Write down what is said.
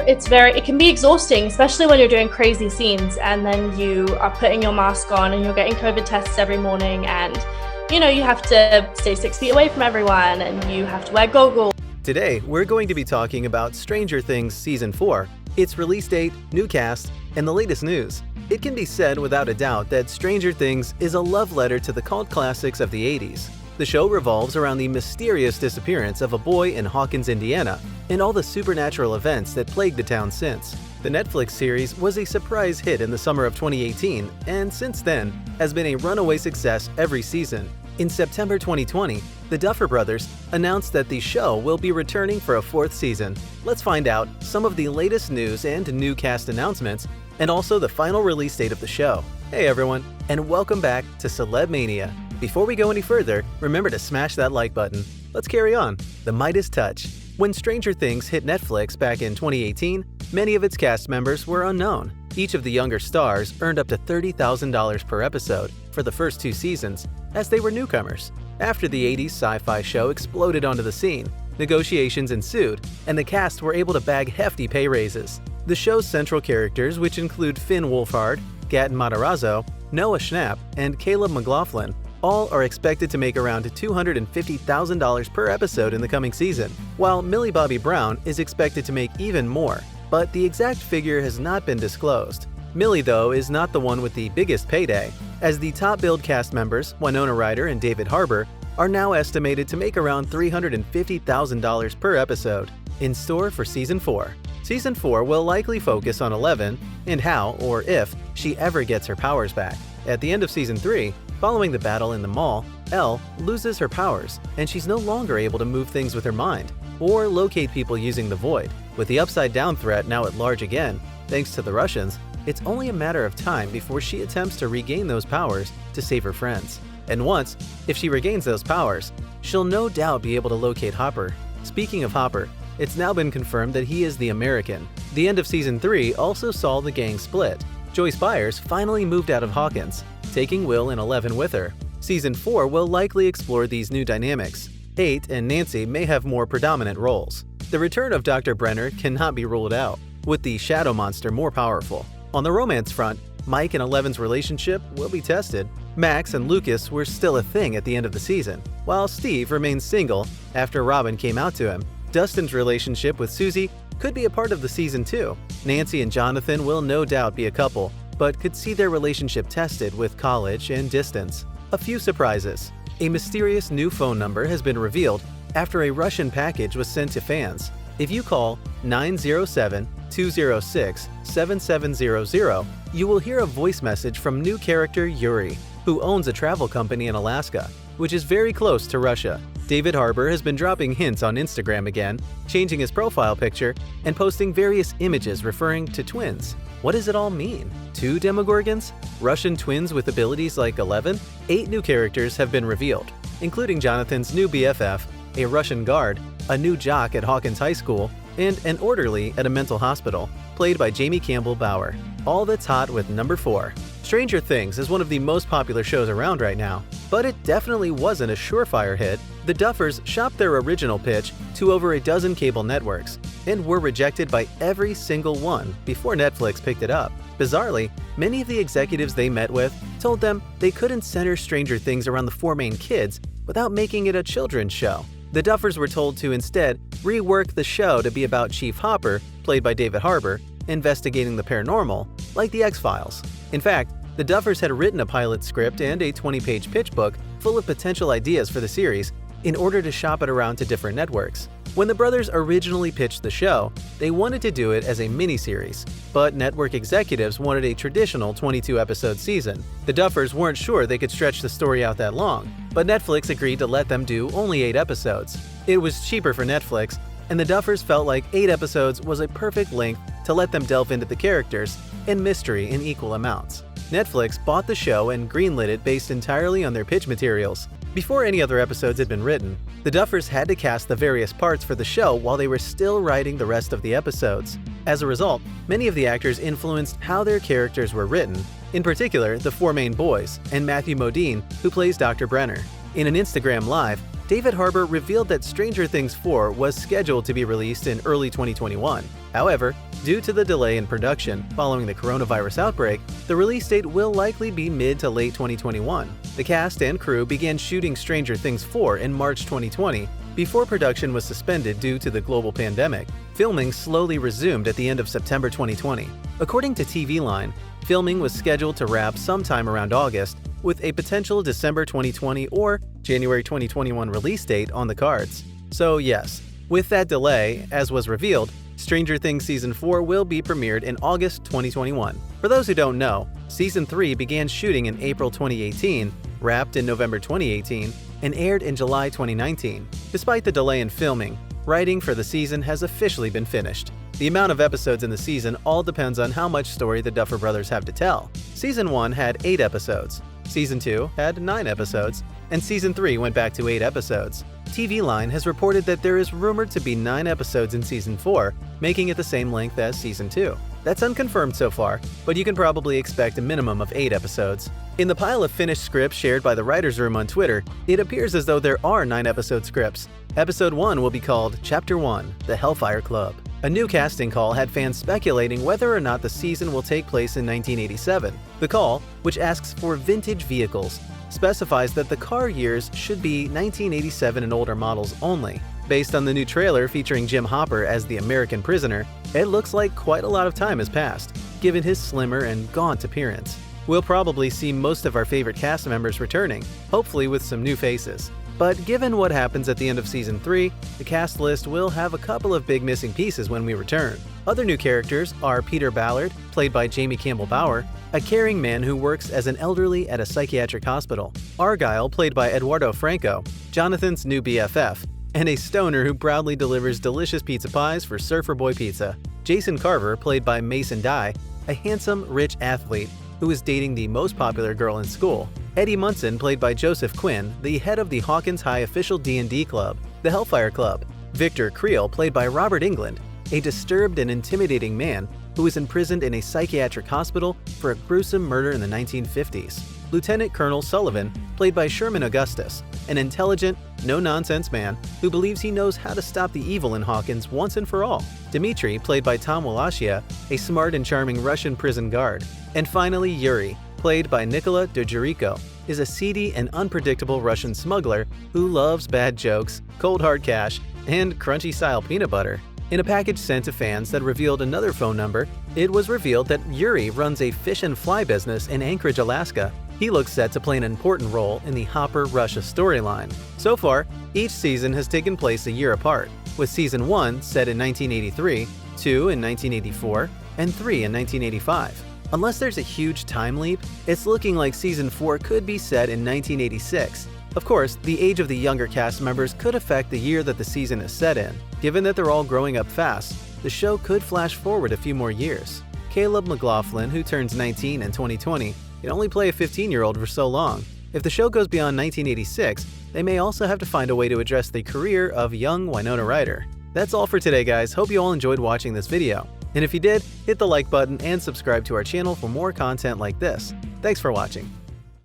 it can be exhausting, especially when you're doing crazy scenes and then you are putting your mask on and you're getting COVID tests every morning, and you have to stay 6 feet away from everyone and you have to wear goggles. Today, we're going to be talking about Stranger Things Season 4, its release date, new cast, and the latest news. It can be said without a doubt that Stranger Things is a love letter to the cult classics of the 80s. The show revolves around the mysterious disappearance of a boy in Hawkins, Indiana, and all the supernatural events that plagued the town since. The Netflix series was a surprise hit in the summer of 2018, and since then has been a runaway success every season. In September 2020, the Duffer Brothers announced that the show will be returning for a 4th season. Let's find out some of the latest news and new cast announcements, and also the final release date of the show. Hey everyone, and welcome back to Celeb Mania. Before we go any further, remember to smash that like button. Let's carry on. The Midas Touch. When Stranger Things hit Netflix back in 2018, many of its cast members were unknown. Each of the younger stars earned up to $30,000 per episode for the first 2 seasons, as they were newcomers. After the 80s sci-fi show exploded onto the scene, negotiations ensued, and the cast were able to bag hefty pay raises. The show's central characters, which include Finn Wolfhard, Gatton Matarazzo, Noah Schnapp, and Caleb McLaughlin, all are expected to make around $250,000 per episode in the coming season, while Millie Bobby Brown is expected to make even more, but the exact figure has not been disclosed. Millie, though, is not the one with the biggest payday, as the top-billed cast members, Winona Ryder and David Harbour, are now estimated to make around $350,000 per episode. In store for Season 4. Season 4 will likely focus on Eleven and how, or if, she ever gets her powers back. At the end of Season 3, following the battle in the mall, Elle loses her powers, and she's no longer able to move things with her mind or locate people using the void. With the upside-down threat now at large again, thanks to the Russians, it's only a matter of time before she attempts to regain those powers to save her friends. And once, if she regains those powers, she'll no doubt be able to locate Hopper. Speaking of Hopper, it's now been confirmed that he is the American. The end of Season 3 also saw the gang split. Joyce Byers finally moved out of Hawkins, taking Will and Eleven with her. Season 4 will likely explore these new dynamics. 8 and Nancy may have more predominant roles. The return of Dr. Brenner cannot be ruled out, with the Shadow Monster more powerful. On the romance front, Mike and Eleven's relationship will be tested. Max and Lucas were still a thing at the end of the season, while Steve remains single after Robin came out to him. Dustin's relationship with Susie could be a part of the season 2. Nancy and Jonathan will no doubt be a couple, but could see their relationship tested with college and distance. A few surprises. A mysterious new phone number has been revealed after a Russian package was sent to fans. If you call 907-206-7700, you will hear a voice message from new character Yuri, who owns a travel company in Alaska, which is very close to Russia. David Harbour has been dropping hints on Instagram again, changing his profile picture and posting various images referring to twins. What does it all mean? 2 Demogorgons? Russian twins with abilities like Eleven? 8 new characters have been revealed, including Jonathan's new BFF, a Russian guard, a new jock at Hawkins High School, and an orderly at a mental hospital, played by Jamie Campbell Bower. All that's hot with number 4. Stranger Things is one of the most popular shows around right now, but it definitely wasn't a surefire hit. The Duffers shopped their original pitch to over a dozen cable networks and were rejected by every single one before Netflix picked it up. Bizarrely, many of the executives they met with told them they couldn't center Stranger Things around the 4 main kids without making it a children's show. The Duffers were told to instead rework the show to be about Chief Hopper, played by David Harbour, investigating the paranormal, like The X-Files. In fact, the Duffers had written a pilot script and a 20-page pitch book full of potential ideas for the series in order to shop it around to different networks. When the brothers originally pitched the show, they wanted to do it as a miniseries, but network executives wanted a traditional 22-episode season. The Duffers weren't sure they could stretch the story out that long, but Netflix agreed to let them do only 8 episodes. It was cheaper for Netflix, and the Duffers felt like 8 episodes was a perfect length to let them delve into the characters and mystery in equal amounts. Netflix bought the show and greenlit it based entirely on their pitch materials. Before any other episodes had been written, the Duffers had to cast the various parts for the show while they were still writing the rest of the episodes. As a result, many of the actors influenced how their characters were written, in particular the 4 main boys and Matthew Modine, who plays Dr. Brenner. In an Instagram Live, David Harbour revealed that Stranger Things 4 was scheduled to be released in early 2021. However, Due to the delay in production following the coronavirus outbreak, the release date will likely be mid to late 2021. The cast and crew began shooting Stranger Things 4 in March 2020 before production was suspended due to the global pandemic. Filming slowly resumed at the end of September 2020. According to TV Line, filming was scheduled to wrap sometime around August, with a potential December 2020 or January 2021 release date on the cards. So yes, with that delay, as was revealed, Stranger Things Season 4 will be premiered in August 2021. For those who don't know, Season 3 began shooting in April 2018, wrapped in November 2018, and aired in July 2019. Despite the delay in filming, writing for the season has officially been finished. The amount of episodes in the season all depends on how much story the Duffer Brothers have to tell. Season 1 had 8 episodes, Season 2 had 9 episodes, and Season 3 went back to 8 episodes. TV Line has reported that there is rumored to be 9 episodes in Season 4, making it the same length as Season 2. That's unconfirmed so far, but you can probably expect a minimum of 8 episodes. In the pile of finished scripts shared by the writer's room on Twitter, it appears as though there are 9 episode scripts. Episode 1 will be called Chapter 1, The Hellfire Club. A new casting call had fans speculating whether or not the season will take place in 1987. The call, which asks for vintage vehicles, specifies that the car years should be 1987 and older models only. Based on the new trailer featuring Jim Hopper as the American prisoner, it looks like quite a lot of time has passed, given his slimmer and gaunt appearance. We'll probably see most of our favorite cast members returning, hopefully with some new faces. But given what happens at the end of Season 3, the cast list will have a couple of big missing pieces when we return. Other new characters are Peter Ballard, played by Jamie Campbell Bower, a caring man who works as an elderly at a psychiatric hospital, Argyle, played by Eduardo Franco, Jonathan's new BFF, and a stoner who proudly delivers delicious pizza pies for Surfer Boy Pizza, Jason Carver, played by Mason Dye, a handsome, rich athlete who is dating the most popular girl in school, Eddie Munson, played by Joseph Quinn, the head of the Hawkins High official D&D club, the Hellfire Club, Victor Creel, played by Robert Englund, a disturbed and intimidating man who is imprisoned in a psychiatric hospital for a gruesome murder in the 1950s, Lieutenant Colonel Sullivan, played by Sherman Augustus, an intelligent, no-nonsense man who believes he knows how to stop the evil in Hawkins once and for all, Dmitri, played by Tom Wallachia, a smart and charming Russian prison guard, and finally Yuri, played by Nikola Dojerico, is a seedy and unpredictable Russian smuggler who loves bad jokes, cold hard cash, and crunchy-style peanut butter. In a package sent to fans that revealed another phone number, it was revealed that Yuri runs a fish and fly business in Anchorage, Alaska. He looks set to play an important role in the Hopper-Russia storyline. So far, each season has taken place a year apart, with Season 1 set in 1983, 2 in 1984, and 3 in 1985. Unless there's a huge time leap, it's looking like Season 4 could be set in 1986. Of course, the age of the younger cast members could affect the year that the season is set in. Given that they're all growing up fast, the show could flash forward a few more years. Caleb McLaughlin, who turns 19 in 2020, can only play a 15-year-old for so long. If the show goes beyond 1986, they may also have to find a way to address the career of young Winona Ryder. That's all for today, guys. Hope you all enjoyed watching this video. And if you did, hit the like button and subscribe to our channel for more content like this. Thanks for watching.